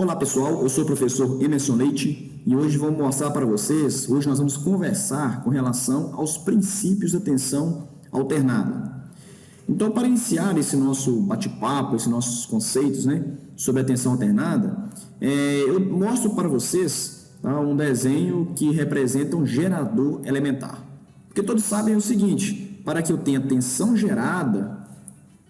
Olá pessoal, eu sou o professor Emerson Leite e hoje vamos mostrar para vocês, hoje nós vamos conversar com relação aos princípios da tensão alternada. Então, para iniciar esse nosso bate-papo, esses nossos conceitos, sobre a tensão alternada, eu mostro para vocês um desenho que representa um gerador elementar. Porque todos sabem o seguinte, para que eu tenha tensão gerada,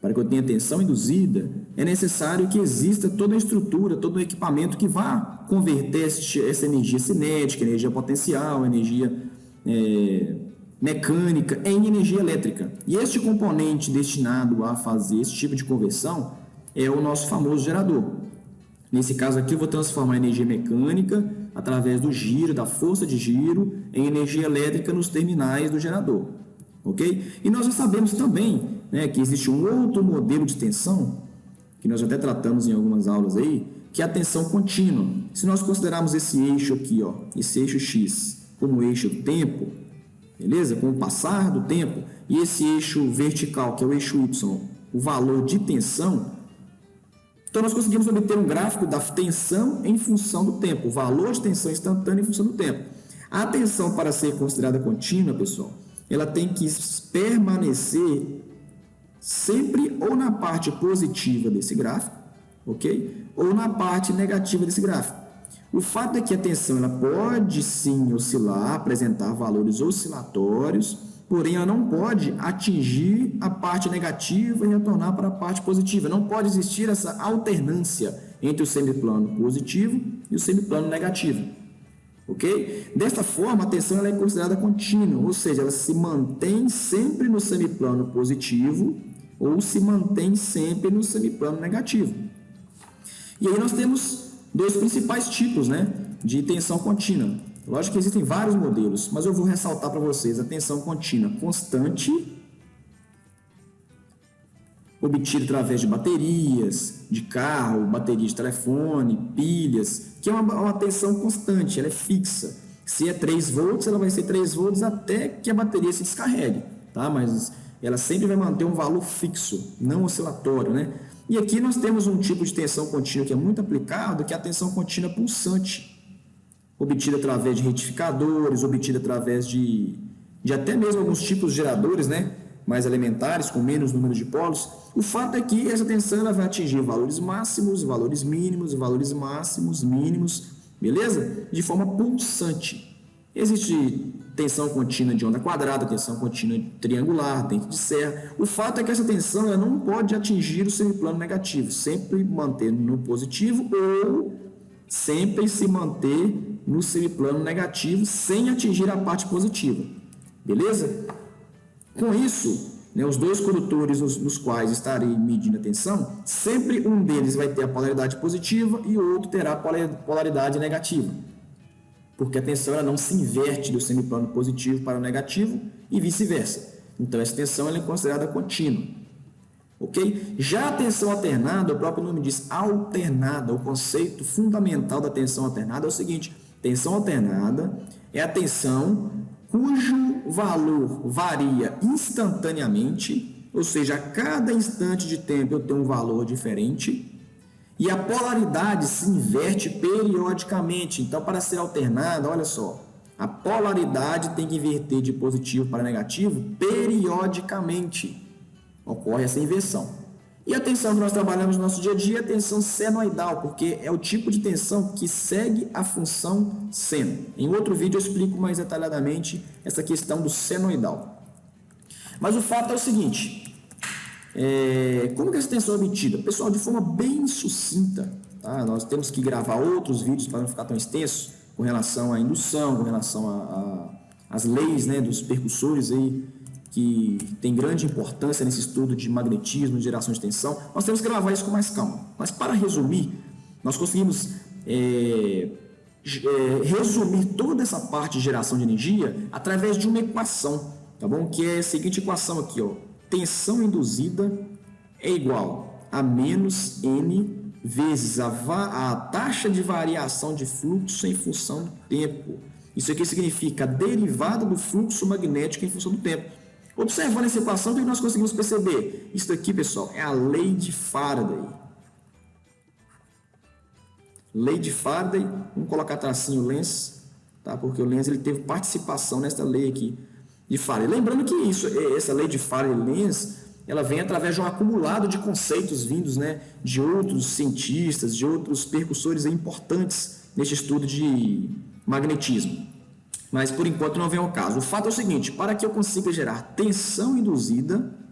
para que eu tenha tensão induzida, é necessário que exista toda a estrutura, todo o equipamento que vá converter essa energia cinética, energia potencial, energia mecânica em energia elétrica. E este componente destinado a fazer esse tipo de conversão é o nosso famoso gerador. Nesse caso aqui eu vou transformar a energia mecânica através do giro, da força de giro, em energia elétrica nos terminais do gerador. Ok? E nós já sabemos também que existe um outro modelo de tensão, que nós até tratamos em algumas aulas aí, que é a tensão contínua. Se nós considerarmos esse eixo aqui, esse eixo X, como eixo tempo, beleza? Com o passar do tempo, e esse eixo vertical, que é o eixo Y, o valor de tensão, então nós conseguimos obter um gráfico da tensão em função do tempo, o valor de tensão instantânea em função do tempo. A tensão, para ser considerada contínua, pessoal, ela tem que permanecer sempre ou na parte positiva desse gráfico, ok? Ou na parte negativa desse gráfico. O fato é que a tensão ela pode sim oscilar, apresentar valores oscilatórios, porém ela não pode atingir a parte negativa e retornar para a parte positiva. Não pode existir essa alternância entre o semiplano positivo e o semiplano negativo. Ok? Desta forma, a tensão ela é considerada contínua, ou seja, ela se mantém sempre no semiplano positivo ou se mantém sempre no semiplano negativo. E aí nós temos dois principais tipos de tensão contínua. Lógico que existem vários modelos, mas eu vou ressaltar para vocês a tensão contínua constante, obtida através de baterias de carro, bateria de telefone, pilhas, que é uma tensão constante, ela é fixa. Se é 3 volts, ela vai ser 3 volts até que a bateria se descarregue, tá? Mas ela sempre vai manter um valor fixo, não oscilatório, E aqui nós temos um tipo de tensão contínua que é muito aplicado, que é a tensão contínua pulsante, obtida através de retificadores, obtida através de até mesmo alguns tipos de geradores, mais elementares, com menos número de polos. O fato é que essa tensão ela vai atingir valores máximos, valores mínimos, valores máximos, mínimos, beleza? De forma pulsante. Existe tensão contínua de onda quadrada, tensão contínua triangular, dente de serra. O fato é que essa tensão ela não pode atingir o semiplano negativo, sempre manter no positivo ou sempre se manter no semiplano negativo sem atingir a parte positiva, beleza? Com isso, os dois condutores nos quais estarei medindo a tensão, sempre um deles vai ter a polaridade positiva e o outro terá a polaridade negativa. Porque a tensão ela não se inverte do semiplano positivo para o negativo e vice-versa. Então, essa tensão ela é considerada contínua. Ok? Já a tensão alternada, o próprio nome diz alternada. O conceito fundamental da tensão alternada é o seguinte: tensão alternada é a tensão cujo valor varia instantaneamente, ou seja, a cada instante de tempo eu tenho um valor diferente, e a polaridade se inverte periodicamente. Então, para ser alternada, olha só, a polaridade tem que inverter de positivo para negativo periodicamente. Ocorre essa inversão. E a tensão que nós trabalhamos no nosso dia a dia é a tensão senoidal, porque é o tipo de tensão que segue a função seno. Em outro vídeo eu explico mais detalhadamente essa questão do senoidal. Mas o fato é o seguinte: como que essa tensão é obtida? Pessoal, de forma bem sucinta, tá? Nós temos que gravar outros vídeos para não ficar tão extenso com relação à indução, com relação às leis dos percussores aí, que tem grande importância nesse estudo de magnetismo, de geração de tensão. Nós temos que gravar isso com mais calma. Mas para resumir, nós conseguimos resumir toda essa parte de geração de energia através de uma equação, tá bom? Que é a seguinte equação aqui, tensão induzida é igual a menos N vezes a taxa de variação de fluxo em função do tempo. Isso aqui significa a derivada do fluxo magnético em função do tempo. Observando essa equação, o que nós conseguimos perceber? Isso aqui, pessoal, é a lei de Faraday. Lei de Faraday, vamos colocar tracinho Lenz, tá? Porque o Lenz ele teve participação nessa lei aqui de Faraday. Lembrando que essa lei de Faraday-Lenz, ela vem através de um acumulado de conceitos vindos, né, de outros cientistas, de outros percussores importantes neste estudo de magnetismo. Mas, por enquanto, não vem ao caso. O fato é o seguinte, para que eu consiga gerar tensão induzida,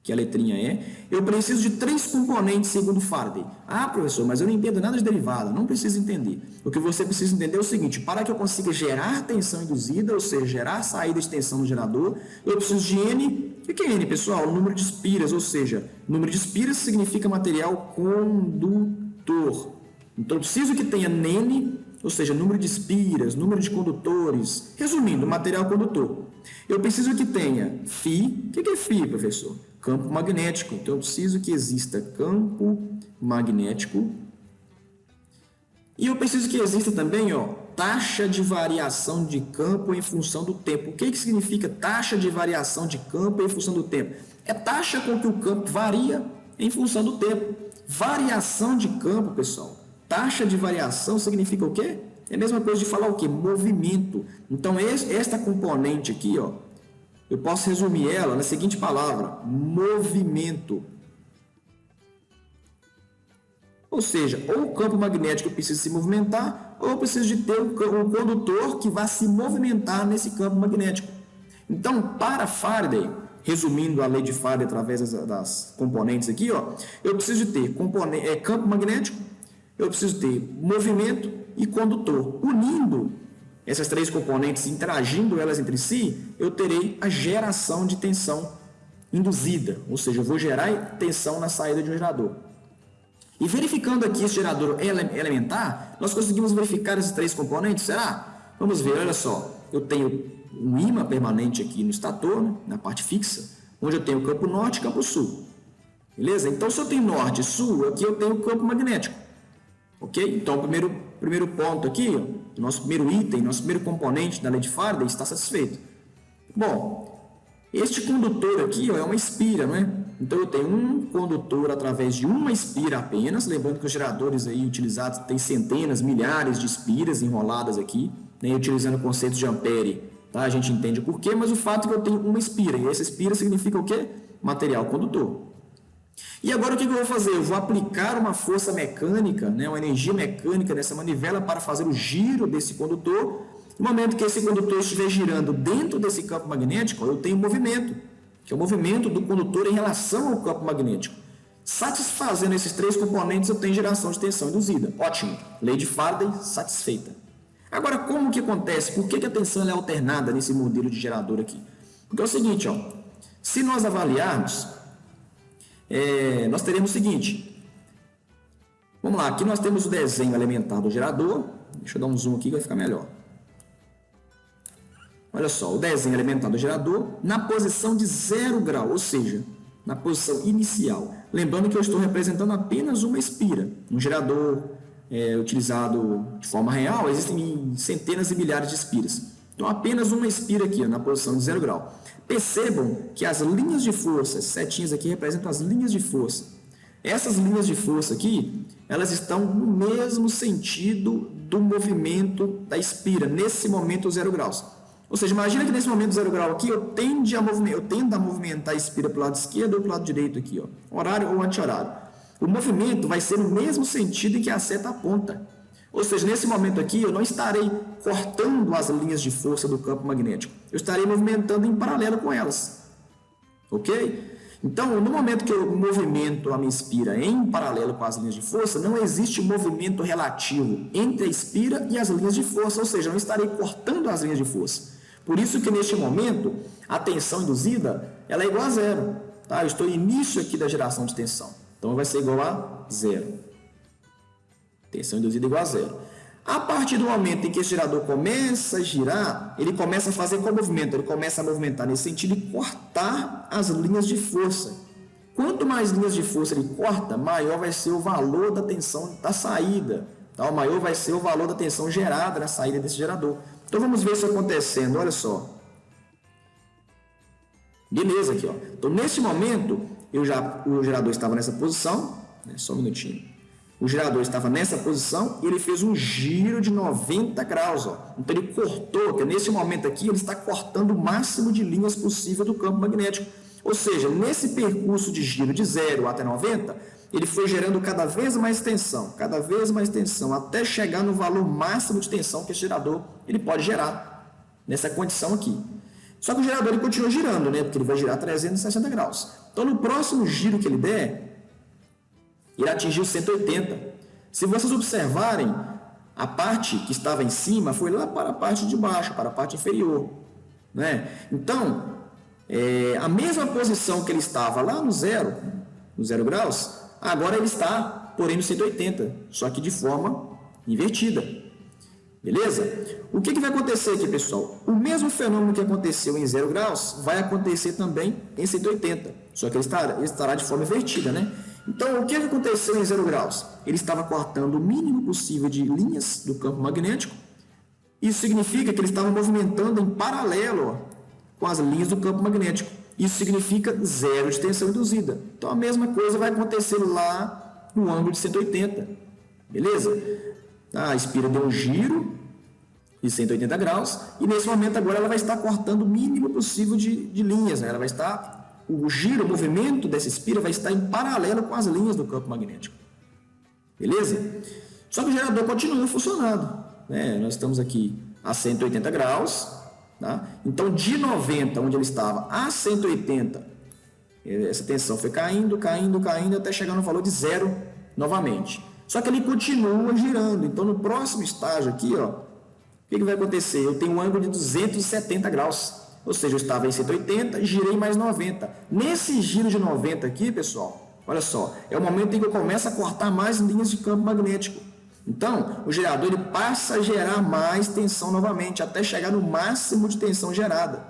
que a letrinha é, eu preciso de 3 componentes segundo Faraday. Ah, professor, mas eu não entendo nada de derivada. Não precisa entender. O que você precisa entender é o seguinte, para que eu consiga gerar tensão induzida, ou seja, gerar saída de tensão no gerador, eu preciso de N. O que é N, pessoal? O número de espiras, ou seja, número de espiras significa material condutor. Então, eu preciso que tenha N, ou seja, número de espiras, número de condutores. Resumindo, material condutor. Eu preciso que tenha Φ. O que é Φ, professor? Campo magnético. Então, eu preciso que exista campo magnético. E eu preciso que exista também, taxa de variação de campo em função do tempo. O que significa taxa de variação de campo em função do tempo? É taxa com que o campo varia em função do tempo. Variação de campo, pessoal. Taxa de variação significa o quê? É a mesma coisa de falar o quê? Movimento. Então, esta componente aqui, eu posso resumir ela na seguinte palavra, movimento. Ou seja, ou o campo magnético precisa se movimentar, ou eu preciso de ter um condutor que vá se movimentar nesse campo magnético. Então, para Faraday, resumindo a lei de Faraday através das componentes aqui, eu preciso de ter campo magnético, eu preciso ter movimento e condutor. Unindo essas 3 componentes, interagindo elas entre si, eu terei a geração de tensão induzida, ou seja, eu vou gerar tensão na saída de um gerador. E verificando aqui esse gerador elementar, nós conseguimos verificar esses 3 componentes? Será? Vamos ver, olha só, eu tenho um ímã permanente aqui no estator, né, na parte fixa, onde eu tenho o campo norte e campo sul. Beleza? Então, se eu tenho norte e sul, aqui eu tenho o campo magnético. Ok? Então, o primeiro ponto aqui, nosso primeiro item, nosso primeiro componente da lei de Faraday está satisfeito. Bom, este condutor aqui é uma espira, não é? Então, eu tenho um condutor através de uma espira apenas, lembrando que os geradores aí utilizados têm centenas, milhares de espiras enroladas aqui, né, utilizando o conceito de Ampere, tá? A gente entende o porquê, mas o fato é que eu tenho uma espira, e essa espira significa o quê? Material condutor. E agora o que eu vou fazer? Eu vou aplicar uma força mecânica, né, uma energia mecânica nessa manivela para fazer o giro desse condutor. No momento que esse condutor estiver girando dentro desse campo magnético, eu tenho movimento, que é o movimento do condutor em relação ao campo magnético. Satisfazendo esses 3 componentes, eu tenho geração de tensão induzida. Ótimo, lei de Faraday satisfeita. Agora, como que acontece? Por que a tensão é alternada nesse modelo de gerador aqui? Porque é o seguinte, se nós avaliarmos, nós teremos o seguinte, vamos lá, aqui nós temos o desenho elementar do gerador, deixa eu dar um zoom aqui que vai ficar melhor. Olha só, o desenho elementar do gerador na posição de 0 grau, ou seja, na posição inicial. Lembrando que eu estou representando apenas uma espira. Um gerador utilizado de forma real, existem centenas e milhares de espiras. Então, apenas uma espira aqui, na posição de 0 grau. Percebam que as linhas de força, as setinhas aqui representam as linhas de força. Essas linhas de força aqui, elas estão no mesmo sentido do movimento da espira, nesse momento 0 graus. Ou seja, imagina que nesse momento 0 grau aqui, eu tendo a movimentar a espira para o lado esquerdo ou para o lado direito aqui, horário ou anti-horário. O movimento vai ser no mesmo sentido em que a seta aponta. Ou seja, nesse momento aqui, eu não estarei cortando as linhas de força do campo magnético. Eu estarei movimentando em paralelo com elas. Ok? Então, no momento que eu movimento a minha espira em paralelo com as linhas de força, não existe movimento relativo entre a espira e as linhas de força. Ou seja, eu não estarei cortando as linhas de força. Por isso que, neste momento, a tensão induzida ela é igual a 0. Tá? Eu estou no início aqui da geração de tensão. Então, vai ser igual a 0. Tensão induzida igual a 0. A partir do momento em que esse gerador começa a girar, ele começa a fazer qual movimento? Ele começa a movimentar nesse sentido e cortar as linhas de força. Quanto mais linhas de força ele corta, maior vai ser o valor da tensão da saída. Tá? O maior vai ser o valor da tensão gerada na saída desse gerador. Então, vamos ver isso acontecendo. Olha só. Beleza aqui, ó. Então, nesse momento, o gerador estava nessa posição. Só um minutinho. o gerador estava nessa posição e ele fez um giro de 90 graus. Ó. Então ele cortou, que nesse momento aqui ele está cortando o máximo de linhas possível do campo magnético. Ou seja, nesse percurso de giro de 0 até 90, ele foi gerando cada vez mais tensão, até chegar no valor máximo de tensão que esse gerador ele pode gerar nessa condição aqui. Só que o gerador ele continua girando, né? Porque ele vai girar 360 graus. Então, no próximo giro que ele der, ele atingiu 180. Se vocês observarem, a parte que estava em cima foi lá para a parte de baixo, para a parte inferior, né? Então, a mesma posição que ele estava lá no zero graus, agora ele está, porém, no 180, só que de forma invertida. Beleza? O que vai acontecer aqui, pessoal? O mesmo fenômeno que aconteceu em 0 graus vai acontecer também em 180, só que ele estará de forma invertida, né? Então, o que aconteceu em 0 graus? Ele estava cortando o mínimo possível de linhas do campo magnético. Isso significa que ele estava movimentando em paralelo com as linhas do campo magnético. Isso significa zero de tensão induzida. Então, a mesma coisa vai acontecer lá no ângulo de 180. Beleza? A espira deu um giro de 180 graus e nesse momento agora ela vai estar cortando o mínimo possível de linhas, né? Ela vai estar, o giro, o movimento dessa espira vai estar em paralelo com as linhas do campo magnético. Beleza? Só que o gerador continua funcionando, né? Nós estamos aqui a 180 graus, tá? Então de 90, onde ele estava, a 180, essa tensão foi caindo até chegar no valor de zero novamente. Só que ele continua girando. Então, no próximo estágio aqui, ó, o que vai acontecer? Eu tenho um ângulo de 270 graus. Ou seja, eu estava em 180 e girei mais 90. Nesse giro de 90 aqui, pessoal, olha só, é o momento em que eu começo a cortar mais linhas de campo magnético. Então, o gerador ele passa a gerar mais tensão novamente, até chegar no máximo de tensão gerada.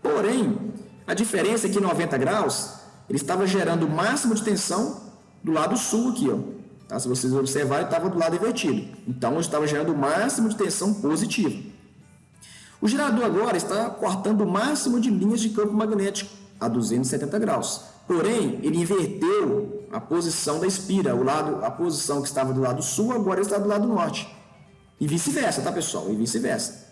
Porém, a diferença é que em 90 graus, ele estava gerando o máximo de tensão do lado sul aqui, ó. Tá? Se vocês observarem, estava do lado invertido. Então, eu estava gerando o máximo de tensão positiva. O gerador agora está cortando o máximo de linhas de campo magnético a 270 graus. Porém, ele inverteu a posição da espira. A posição que estava do lado sul, agora está do lado norte. E vice-versa, tá, pessoal? E vice-versa.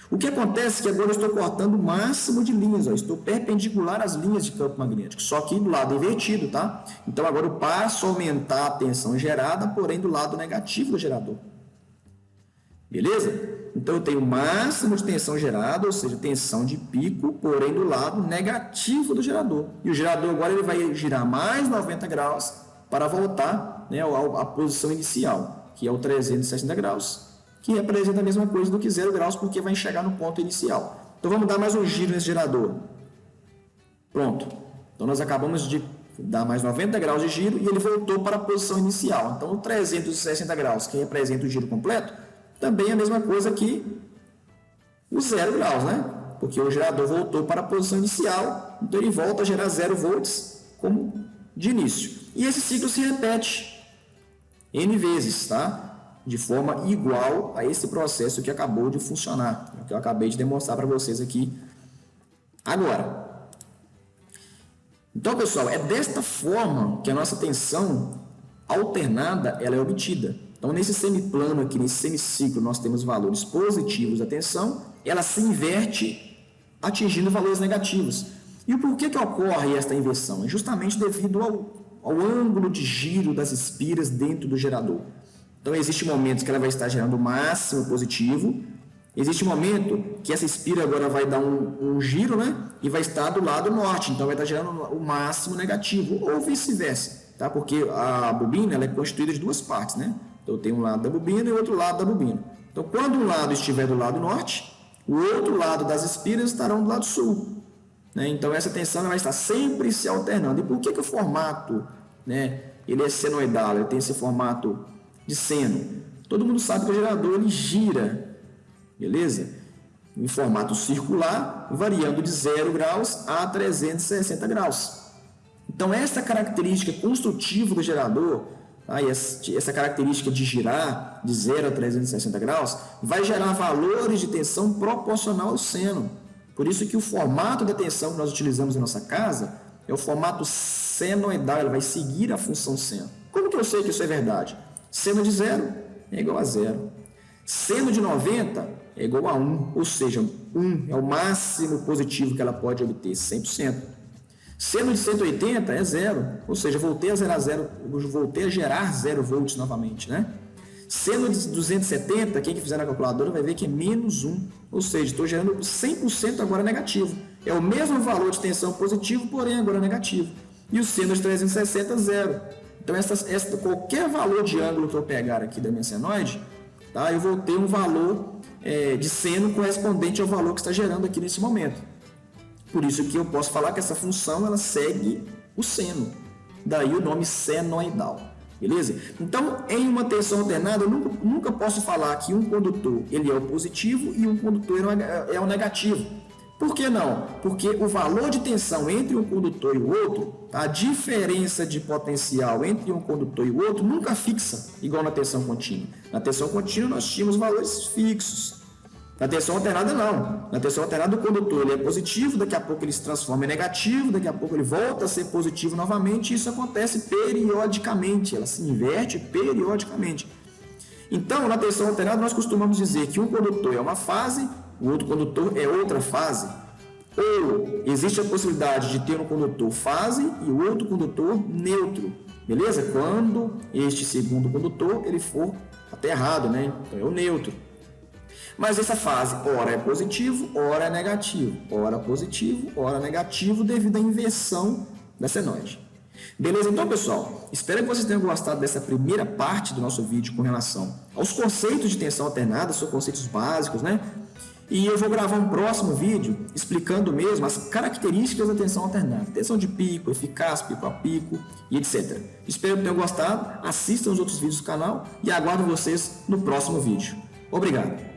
O que acontece é que agora eu estou cortando o máximo de linhas, ó, estou perpendicular às linhas de campo magnético, só que do lado invertido, tá? Então agora eu passo a aumentar a tensão gerada, porém do lado negativo do gerador. Beleza? Então eu tenho o máximo de tensão gerada, ou seja, tensão de pico, porém do lado negativo do gerador. E o gerador agora ele vai girar mais 90 graus para voltar, né, à posição inicial, que é o 360 graus. Que representa a mesma coisa do que 0 graus, porque vai chegar no ponto inicial. Então, vamos dar mais um giro nesse gerador. Pronto. Então, nós acabamos de dar mais 90 graus de giro e ele voltou para a posição inicial. Então, o 360 graus, que representa o giro completo, também é a mesma coisa que o 0 graus, né? Porque o gerador voltou para a posição inicial, então ele volta a gerar 0 volts como de início. E esse ciclo se repete N vezes, tá? De forma igual a esse processo que acabou de funcionar, que eu acabei de demonstrar para vocês aqui agora. Então, pessoal, é desta forma que a nossa tensão alternada ela é obtida. Então, nesse semiplano aqui, nesse semiciclo, nós temos valores positivos da tensão, ela se inverte atingindo valores negativos. E o porquê que ocorre esta inversão? É justamente devido ao ângulo de giro das espiras dentro do gerador. Então, existe momentos que ela vai estar gerando o máximo positivo, existe um momento que essa espira agora vai dar um giro, né? E vai estar do lado norte, então vai estar gerando o máximo negativo, ou vice-versa, tá? Porque a bobina ela é constituída de duas partes, né? Então, eu tenho um lado da bobina e outro lado da bobina. Então, quando um lado estiver do lado norte, o outro lado das espiras estarão do lado sul, né? Então, essa tensão vai estar sempre se alternando. E por que o formato, né, ele é senoidal, ele tem esse formato de seno? Todo mundo sabe que o gerador ele gira, beleza? Em formato circular, variando de 0 graus a 360 graus. Então, essa característica construtiva do gerador, tá? E essa característica de girar de 0 a 360 graus, vai gerar valores de tensão proporcional ao seno. Por isso que o formato da tensão que nós utilizamos em nossa casa é o formato senoidal, ele vai seguir a função seno. Como que eu sei que isso é verdade? Seno de 0 é igual a 0. Seno de 90 é igual a 1, ou seja, 1 é o máximo positivo que ela pode obter, 100%. Seno de 180 é 0, ou seja, voltei a gerar 0 volts novamente, né? Seno de 270, quem que fizer na calculadora vai ver que é menos 1, ou seja, estou gerando 100% agora negativo. É o mesmo valor de tensão positivo, porém agora negativo. E o seno de 360, 0. Então, qualquer valor de ângulo que eu pegar aqui da minha senoide, tá, eu vou ter um valor de seno correspondente ao valor que está gerando aqui nesse momento. Por isso que eu posso falar que essa função ela segue o seno. Daí o nome senoidal. Beleza? Então, em uma tensão alternada, eu nunca posso falar que um condutor ele é o positivo e um condutor é o negativo. Por que não? Porque o valor de tensão entre um condutor e o outro, a diferença de potencial entre um condutor e o outro nunca fixa, igual na tensão contínua. Na tensão contínua nós tínhamos valores fixos. Na tensão alternada não. Na tensão alternada o condutor ele é positivo, daqui a pouco ele se transforma em negativo, daqui a pouco ele volta a ser positivo novamente, e isso acontece periodicamente, ela se inverte periodicamente. Então, na tensão alternada nós costumamos dizer que um condutor é uma fase, o outro condutor é outra fase. Ou existe a possibilidade de ter um condutor fase e o outro condutor neutro, beleza? Quando este segundo condutor ele for aterrado, né? Então é o neutro. Mas essa fase, ora é positivo, ora é negativo. Ora positivo, ora negativo, devido à inversão da senoide. Beleza? Então, pessoal, espero que vocês tenham gostado dessa primeira parte do nosso vídeo com relação aos conceitos de tensão alternada, são conceitos básicos, né? E eu vou gravar um próximo vídeo explicando mesmo as características da tensão alternada. Tensão de pico, eficaz, pico a pico e etc. Espero que tenham gostado, assistam os outros vídeos do canal e aguardo vocês no próximo vídeo. Obrigado!